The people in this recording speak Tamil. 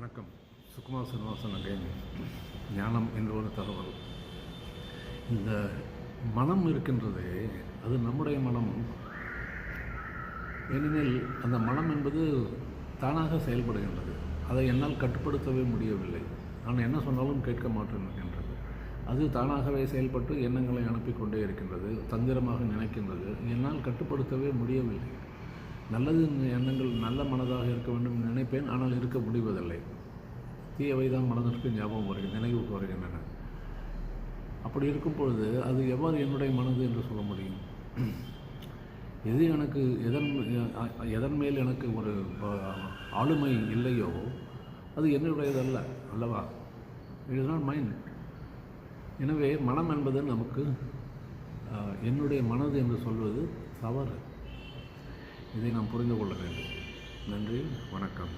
வணக்கம். சுகுமார் சீனிவாசன் அகைன். ஞானம் என்ற ஒரு தகவல். இந்த மனம் இருக்கின்றதே, அது நம்முடைய மனம். ஏனெனில் அந்த மனம் என்பது தானாக செயல்படுகின்றது. அதை என்னால் கட்டுப்படுத்தவே முடியவில்லை. நான் என்ன சொன்னாலும் கேட்க மாட்டேன்கின்றது. அது தானாகவே செயல்பட்டு எண்ணங்களை அனுப்பி கொண்டே இருக்கின்றது. தந்திரமாக நினைக்கின்றது. என்னால் கட்டுப்படுத்தவே முடியவில்லை. நல்லது எண்ணங்கள் நல்ல மனதாக இருக்க வேண்டும் நினைப்பேன், ஆனால் இருக்க முடிவதில்லை. தீயவை தான் மனதிற்கு ஞாபகம் வருகின்றன, நினைவுக்கு வருகின்றன. அப்படி இருக்கும் பொழுது அது எவ்வாறு என்னுடைய மனது என்று சொல்ல முடியும்? எது எனக்கு எதன் மேல் எனக்கு ஒரு ஆளுமை இல்லையோ அது என்னுடையதல்ல அல்லவா? It is not mind. எனவே மனம் என்பது நமக்கு என்னுடைய மனது என்று சொல்வது தவறு. இதை நாம் புரிந்து கொள்ள வேண்டும். நன்றி, வணக்கம்.